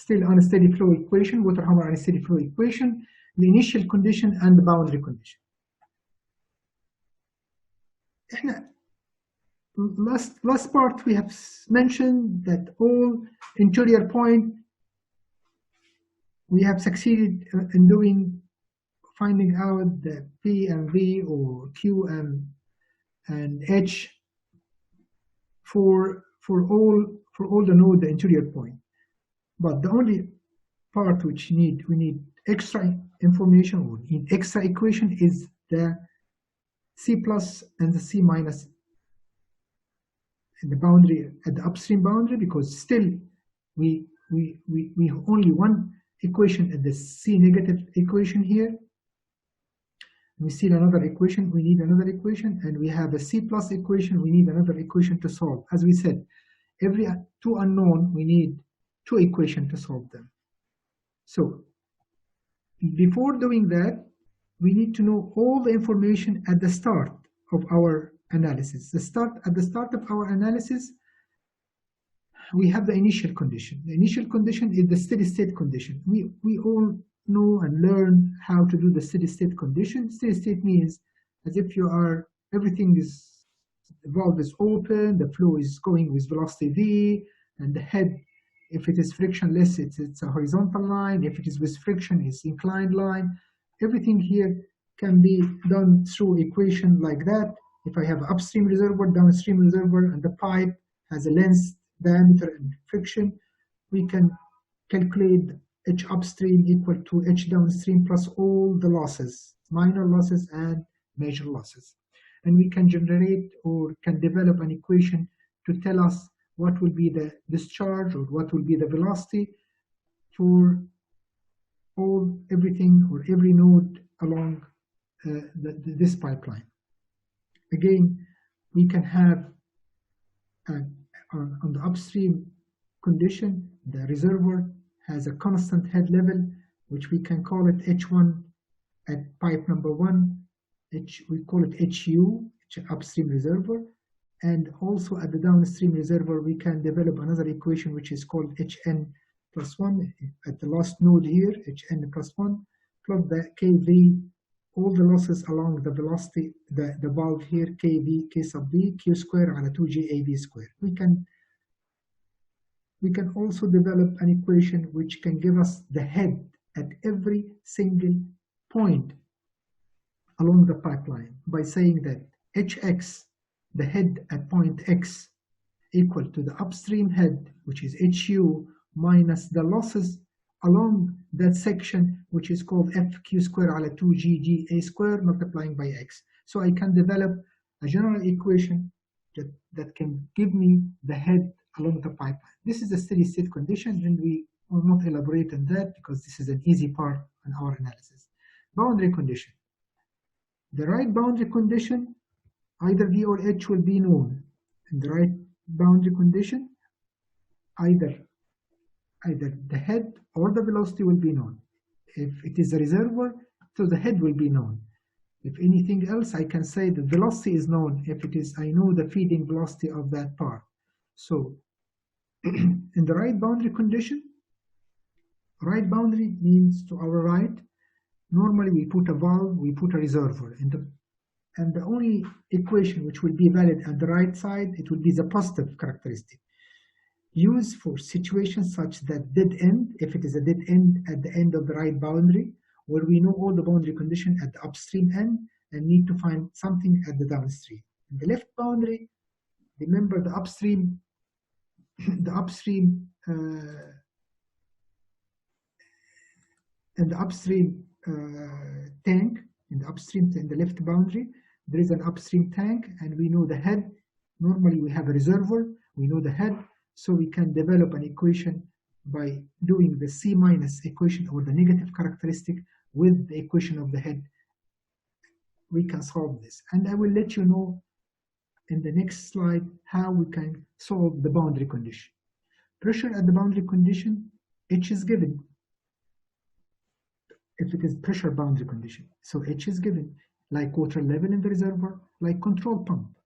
still unsteady flow equation, water hammer unsteady flow equation, the initial condition and the boundary condition. Last part we have mentioned that all interior point we have succeeded in finding out the P and V or Q and H for all the node the interior point. But the only part which we need extra information or need extra equation is the C plus and the C minus in the boundary at the upstream boundary, because still we have only one equation at the C negative equation here. We see another equation, we need another equation, and we have a C plus equation, we need another equation to solve. As we said, every two unknown, we need two equations to solve them. So before doing that, we need to know all the information at the start of our analysis. At the start of our analysis, we have the initial condition. The initial condition is the steady state condition. We all know and learn how to do the steady state condition. Steady state means as if everything is, the valve is open, the flow is going with velocity V, and the head, if it is frictionless, it's a horizontal line. If it is with friction, it's inclined line. Everything here can be done through equation like that. If I have upstream reservoir, downstream reservoir, and the pipe has a length, diameter, and friction, we can calculate H upstream equal to H downstream plus all the losses, minor losses and major losses. And we can generate or can develop an equation to tell us what will be the discharge or what will be the velocity for everything or every node along this pipeline. Again, we can have on the upstream condition, the reservoir has a constant head level, which we can call it H1 at pipe number 1. We call it HU, upstream reservoir. And also at the downstream reservoir, we can develop another equation which is called Hn plus 1 at the last node here, Hn plus 1, plus the Kv, all the losses along the velocity, the valve here, Kv, K sub V, Q square على 2GAV square. We can also develop an equation which can give us the head at every single point along the pipeline by saying that Hx, the head at point X, equal to the upstream head, which is HU, minus the losses along that section, which is called FQ square على 2GGA square multiplying by X. So I can develop a general equation that can give me the head along the pipeline. This is a steady state condition, and we will not elaborate on that because this is an easy part in our analysis. Boundary condition. The right boundary condition, either V or H will be known. In the right boundary condition, either the head or the velocity will be known. If it is a reservoir, so the head will be known. If anything else, I can say the velocity is known. If it is, I know the feeding velocity of that part. So in the right boundary condition, right boundary means to our right, normally we put a valve, we put a reservoir, and the only equation which will be valid at the right side, it will be the positive characteristic. Used for situations such that dead end, if it is a dead end at the end of the right boundary, where we know all the boundary condition at the upstream end and need to find something at the downstream. In the left boundary, remember the upstream tank, in the left boundary, there is an upstream tank, and we know the head. Normally we have a reservoir, we know the head, so we can develop an equation by doing the C minus equation or the negative characteristic with the equation of the head. We can solve this, and I will let you know in the next slide how we can solve the boundary condition. Pressure at the boundary condition, H is given. If it is pressure boundary condition, so H is given, like water level in the reservoir, like control pump.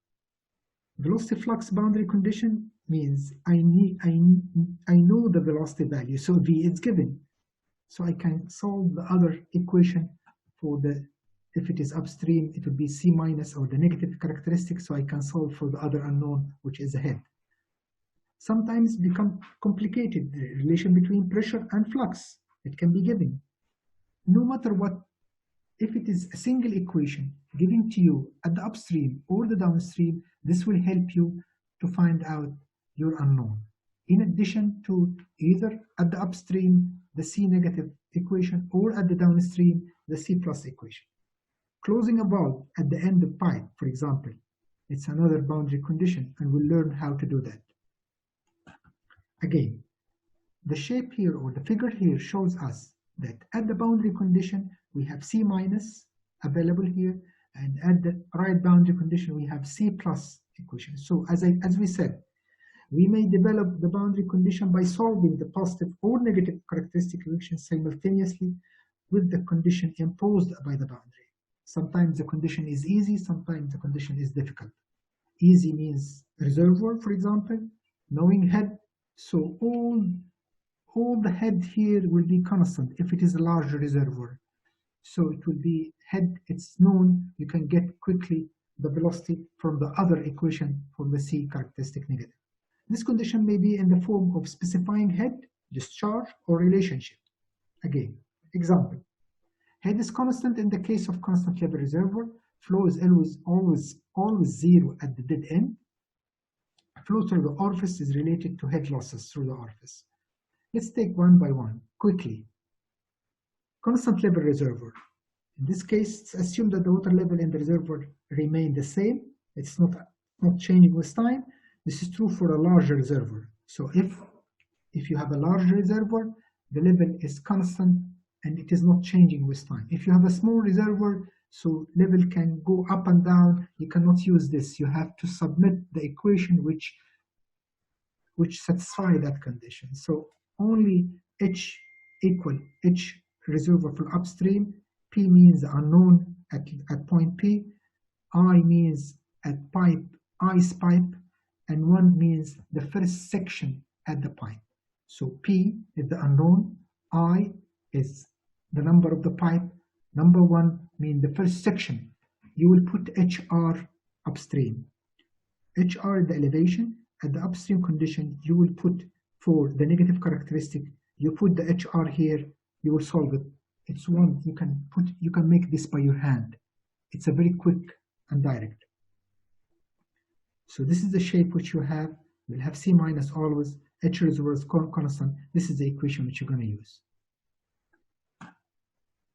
Velocity flux boundary condition means I know the velocity value, so V is given. So I can solve the other equation for if it is upstream, it would be C minus or the negative characteristic, so I can solve for the other unknown, which is ahead. Sometimes become complicated, the relation between pressure and flux. It can be given. No matter what, if it is a single equation given to you at the upstream or the downstream, this will help you to find out your unknown. In addition to either at the upstream, the C negative equation, or at the downstream, the C plus equation. Closing a valve at the end of pipe, for example, it's another boundary condition, and we'll learn how to do that. Again, the shape here or the figure here shows us that at the boundary condition, we have C minus available here, and at the right boundary condition, we have C plus equation. So as we said, we may develop the boundary condition by solving the positive or negative characteristic equation simultaneously with the condition imposed by the boundary. Sometimes the condition is easy, sometimes the condition is difficult. Easy means reservoir, for example, knowing head, so all the head here will be constant if it is a larger reservoir. So it will be head, it's known, you can get quickly the velocity from the other equation for the C characteristic negative. This condition may be in the form of specifying head, discharge, or relationship. Again, example. Head is constant in the case of constant level reservoir. Flow is always zero at the dead end. Flow through the orifice is related to head losses through the orifice. Let's take one by one, quickly. Constant level reservoir. In this case, it's assumed that the water level in the reservoir remain the same. It's not changing with time. This is true for a larger reservoir. So if you have a larger reservoir, the level is constant and it is not changing with time. If you have a small reservoir, so level can go up and down, you cannot use this. You have to submit the equation which satisfy that condition. So only H equal H reservoir for upstream, P means unknown at point P, I means at pipe, ice pipe, and 1 means the first section at the pipe. So P is the unknown, I is the number of the pipe, number 1 means the first section. You will put HR upstream. HR is the elevation. At the upstream condition, you will put for the negative characteristic, you put the HR here, you will solve it. It's 1, you can make this by your hand. It's a very quick and direct. So this is the shape which you have. You'll have C minus always, H reservoir is constant. This is the equation which you're going to use.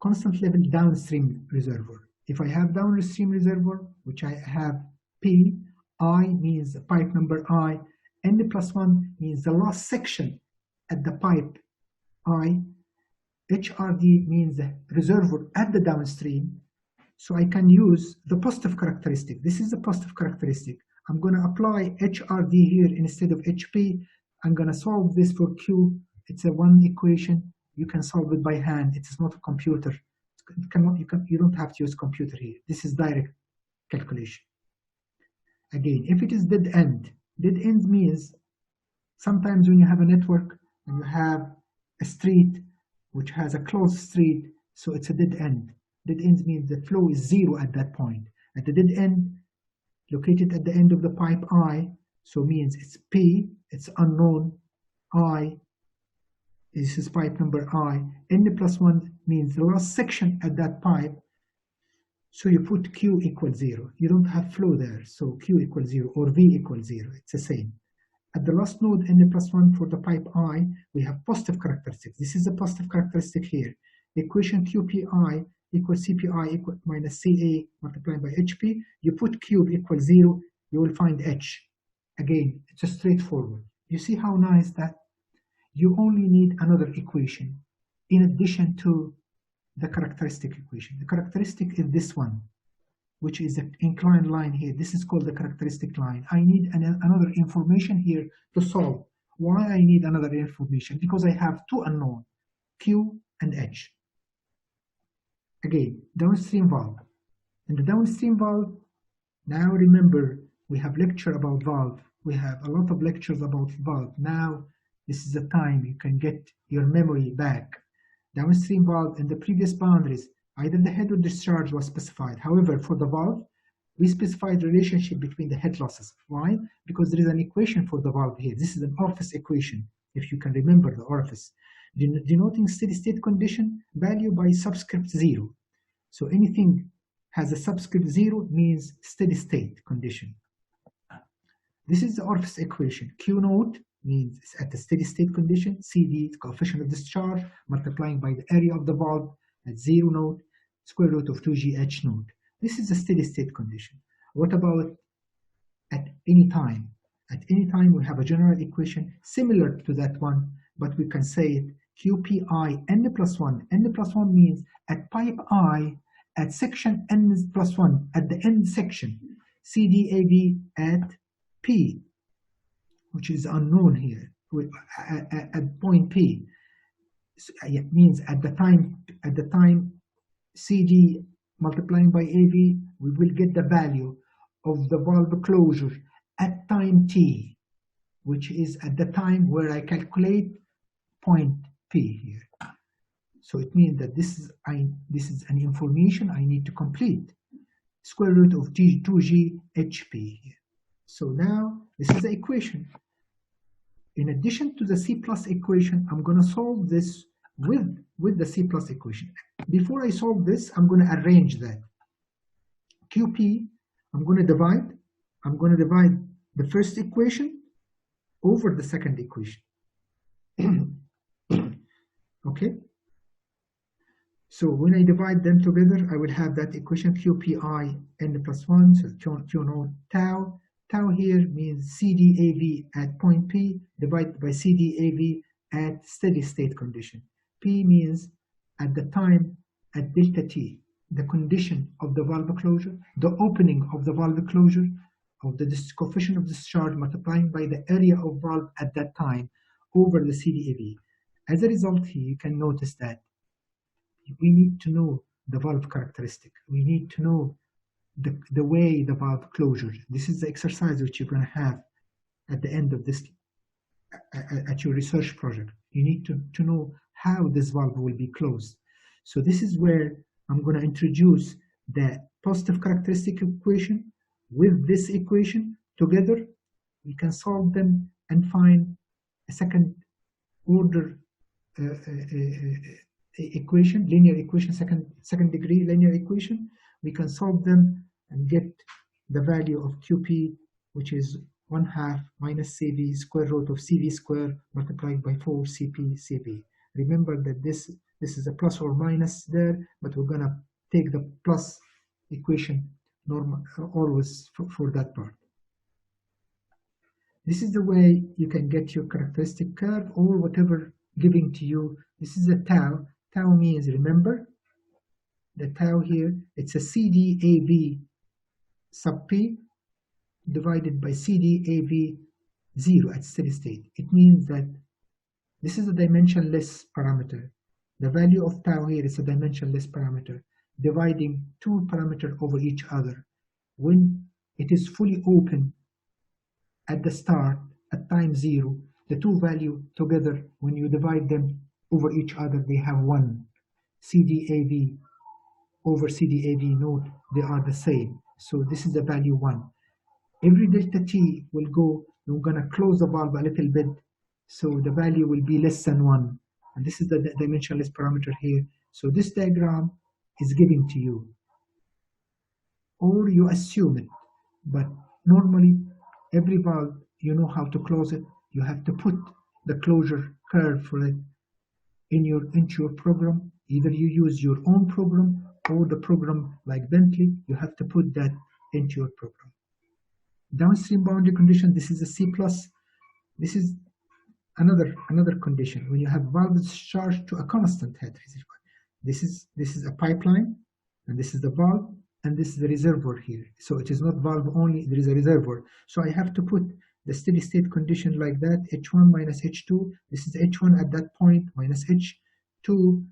Constant level downstream reservoir. If I have downstream reservoir, which I have P, I means the pipe number I, N plus 1 means the last section at the pipe I, HRD means the reservoir at the downstream. So I can use the positive characteristic. This is the positive characteristic. I'm going to apply HRD here instead of HP. I'm going to solve this for Q. It's a 1 equation. You can solve it by hand. It is not a computer. You don't have to use computer here. This is direct calculation. Again, if it is dead end means sometimes when you have a network and you have a street which has a closed street, so it's a dead end. Dead ends means the flow is 0 at that point. At the dead end, located at the end of the pipe I, so means it's P, it's unknown, I, this is pipe number I, N plus 1 means the last section at that pipe, so you put Q equals 0. You don't have flow there, so Q equals 0 or V equals 0, it's the same. At the last node, N plus 1 for the pipe I, we have positive characteristics. This is a positive characteristic here. Equation QPI equals CPI equal minus CA multiplied by HP. You put cube equals 0, you will find H. Again, it's a straightforward. You see how nice that? You only need another equation in addition to the characteristic equation. The characteristic is this one, which is an inclined line here. This is called the characteristic line. I need another information here to solve. Why I need another information? Because I have 2 unknown, Q and H. Again, downstream valve. In the downstream valve, now remember, we have lecture about valve We have a lot of lectures about valve. Now, this is the time you can get your memory back. Downstream valve in the previous boundaries, either the head or discharge was specified. However, for the valve, we specified relationship between the head losses. Why? Because there is an equation for the valve here. This is an orifice equation, if you can remember the orifice, denoting steady state condition value by subscript 0. So anything has a subscript 0 means steady state condition. This is the orifice equation. Q naught means it's at the steady state condition. CD is coefficient of discharge multiplying by the area of the valve at 0 naught, square root of 2G H naught. This is a steady state condition. What about at any time? At any time, we have a general equation similar to that one, but we can say it QPI n plus 1. N plus 1 means at pipe I, at section n plus 1, at the end section, CDAV at P, which is unknown here, at point P. So it means at the time CD multiplying by AV, we will get the value of the valve closure at time T, which is at the time where I calculate point P here. So it means that this is an information I need to complete. Square root of 2G HP here. So now this is the equation. In addition to the C plus equation, I'm going to solve this with the C plus equation. Before I solve this, I'm going to arrange that. QP, I'm going to divide the first equation over the second equation. Okay? So when I divide them together, I will have that equation QPI n plus 1, so Q naught tau. Tau here means CDAV at point P divided by CDAV at steady state condition. P means at the time at delta T, the condition of the valve closure, the opening of the valve closure, of the coefficient of discharge multiplying by the area of valve at that time over the CDAV. As a result here, you can notice that we need to know the valve characteristic. We need to know the way the valve closure. This is the exercise which you're going to have at the end of this, at your research project. You need to know how this valve will be closed. So this is where I'm going to introduce the positive characteristic equation with this equation together. We can solve them and find a second order equation, linear equation, second degree linear equation. We can solve them and get the value of QP, which is 1/2 minus CV square root of CV square multiplied by 4 CP CV. Remember that this is a plus or minus there, but we're going to take the plus equation normal always for that part. This is the way you can get your characteristic curve or whatever giving to you. This is a tau. Tau means, remember, the tau here, it's a CDAV sub P divided by CDAV 0 at steady state. It means that this is a dimensionless parameter. The value of tau here is a dimensionless parameter, dividing two parameters over each other. When it is fully open at the start, at time 0, the two values together, when you divide them over each other, they have 1. CDAV over CDAV naught, they are the same. So this is the value 1. Every delta T will go, we're going to close the valve a little bit, so the value will be less than 1. And this is the dimensionless parameter here. So this diagram is given to you, or you assume it. But normally, every valve, you know how to close it. You have to put the closure curve for it into your program. Either you use your own program or the program like Bentley. You have to put that into your program. Downstream boundary condition, this is a C+. This is another condition. When you have valve discharge to a constant head reservoir. This is a pipeline, and this is the valve, and this is the reservoir here. So it is not valve only, there is a reservoir. So I have to put the steady state condition like that, H1 minus H2. This is H1 at that point minus H2.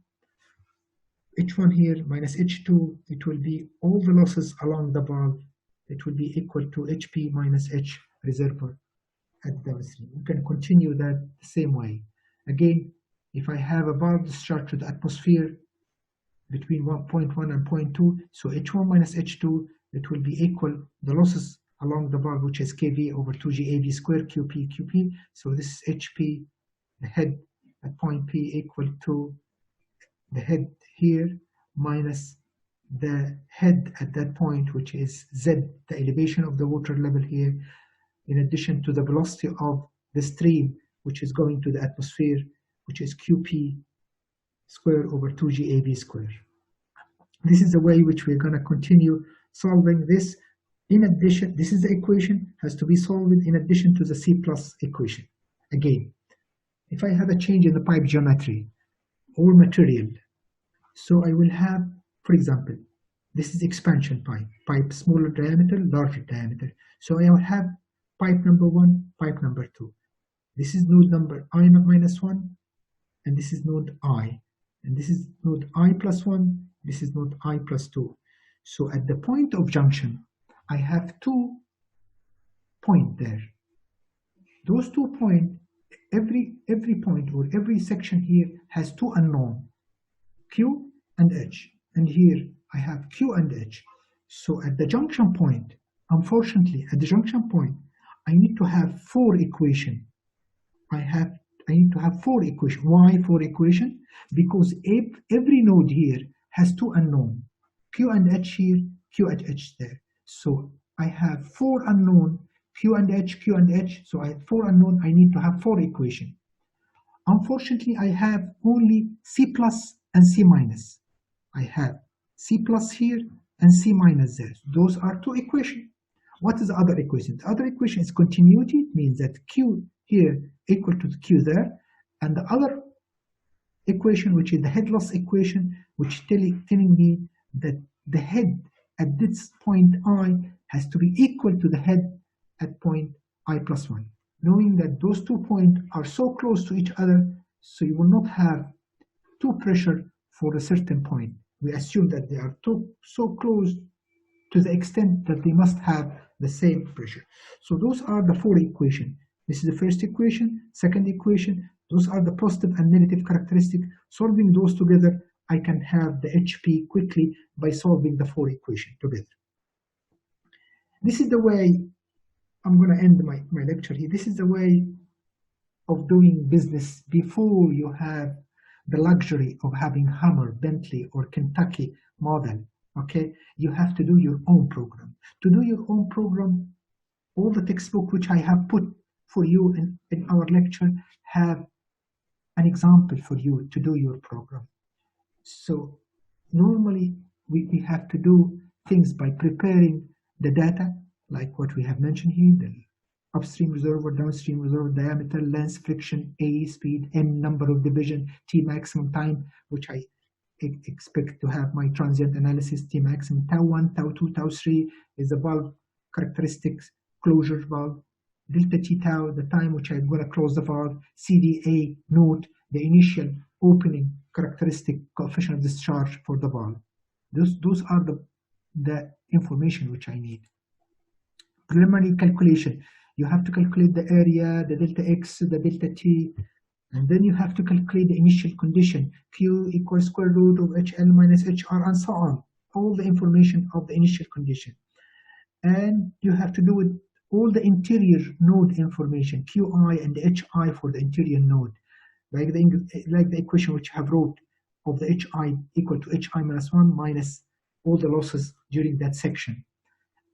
H1 here minus H2. It will be all the losses along the valve. It will be equal to HP minus H reservoir. at downstream. You can continue that the same way. Again, if I have a valve discharge to the atmosphere between 1.1 and 0.2, so H1 minus H2, it will be equal the losses along the valve, which is KV over 2GAV square QP. So this is HP, the head at point P equal to the head here minus the head at that point, which is Z, the elevation of the water level here, in addition to the velocity of the stream, which is going to the atmosphere, which is QP square over 2GAV square. This is the way which we're going to continue solving this. In addition, this is the equation, has to be solved in addition to the C plus equation. Again, if I have a change in the pipe geometry or material, so I will have, for example, this is expansion pipe smaller diameter, larger diameter. So I will have pipe number 1, pipe number 2. This is node number I minus 1, and this is node I. And this is node I plus 1, this is node I plus 2. So at the point of junction, I have 2 points there. Those 2 points, every point or every section here has 2 unknown, Q and H. And here I have Q and H. So at the junction point, unfortunately, at the junction point, I need to have 4 equations. I need to have 4 equations. Why 4 equations? Because every node here has 2 unknown, Q and H here, Q and H there. So I have 4 unknown, Q and H, Q and H. So I have 4 unknown. I need to have 4 equations. Unfortunately, I have only C plus and C minus. I have C plus here and C minus there. Those are 2 equations. What is the other equation? The other equation is continuity, means that Q here equal to Q there, and the other equation, which is the head loss equation, which telling me that the head at this point I has to be equal to the head at point I plus 1. Knowing that those 2 points are so close to each other, so you will not have 2 pressure for a certain point. We assume that they are so close to the extent that they must have the same pressure. So those are the 4 equations. This is the first equation, second equation. Those are the positive and negative characteristics. Solving those together, I can have the HP quickly by solving the 4 equations together. This is the way I'm going to end my lecture here. This is the way of doing business before you have the luxury of having Hammer, Bentley, or Kentucky model. Okay, you have to do your own program. To do your own program, all the textbook which I have put for you in our lecture have an example for you to do your program. So normally we have to do things by preparing the data, like what we have mentioned here, the upstream reservoir, downstream reservoir, diameter, length, friction, A, speed, M, number of division, T maximum time, which I expect to have my transient analysis, T maximum, tau 1, tau 2, tau 3 is the valve characteristics, closure valve, delta T tau, the time which I'm going to close the valve, CDA, note, the initial opening characteristic coefficient of discharge for the valve. Those are the information which I need. Preliminary calculation. You have to calculate the area, the delta X, the delta T, and then you have to calculate the initial condition, Q equals square root of HL minus HR, and so on. All the information of the initial condition. And you have to do with all the interior node information, QI and HI for the interior node, like the equation which I have wrote of the HI equal to HI minus 1 minus all the losses during that section.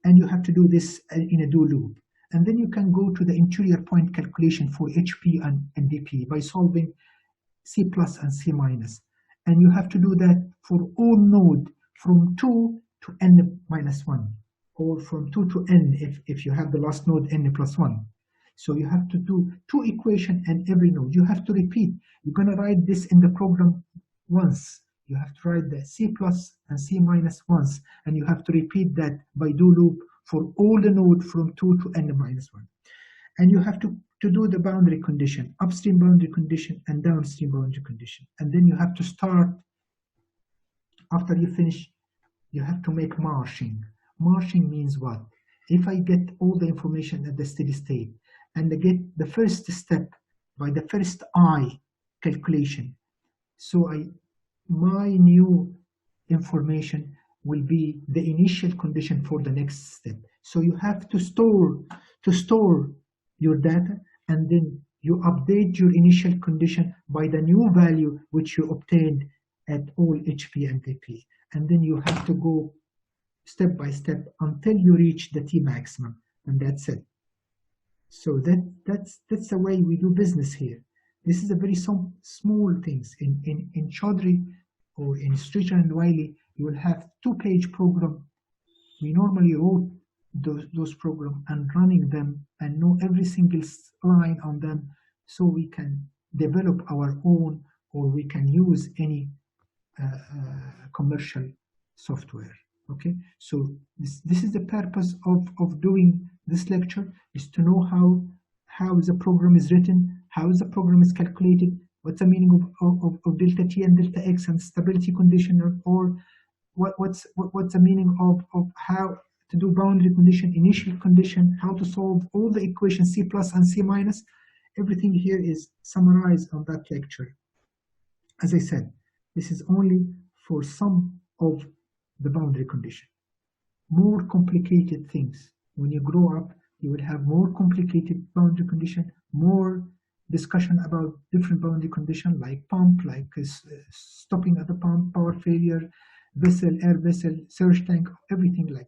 And you have to do this in a do loop. And then you can go to the interior point calculation for HP and DP by solving C plus and C minus. And you have to do that for all node from 2 to n minus 1, or from 2 to n if you have the last node n plus 1. So you have to do 2 equations and every node. You have to repeat. You're going to write this in the program once. You have to write the C plus and C minus once, and you have to repeat that by do loop for all the node from 2 to n minus 1. And you have to do the boundary condition, upstream boundary condition and downstream boundary condition. And then you have to start, after you finish, you have to make marching. Marching means what? If I get all the information at the steady state, and get the first step by the first I calculation. So my new information will be the initial condition for the next step. So you have to store your data, and then you update your initial condition by the new value which you obtained at all HP and TP. And then you have to go step by step until you reach the T maximum, and that's it. So that's the way we do business here. This is a very small things. In Chaudhry or in Streeter and Wiley, you will have two-page program. We normally wrote those programs and running them and know every single line on them, so we can develop our own, or we can use any commercial software. Okay, so this is the purpose of doing this lecture, is to know how the program is written, how the program is calculated, what's the meaning of delta t and delta x and stability condition, or what's the meaning of how to do boundary condition, initial condition, how to solve all the equations C plus and C minus. Everything here is summarized on that lecture. As I said, this is only for some of the boundary condition. More complicated things, when you grow up, you will have more complicated boundary condition, more discussion about different boundary condition, like pump, like stopping at the pump, power failure, vessel, air vessel, surge tank, everything like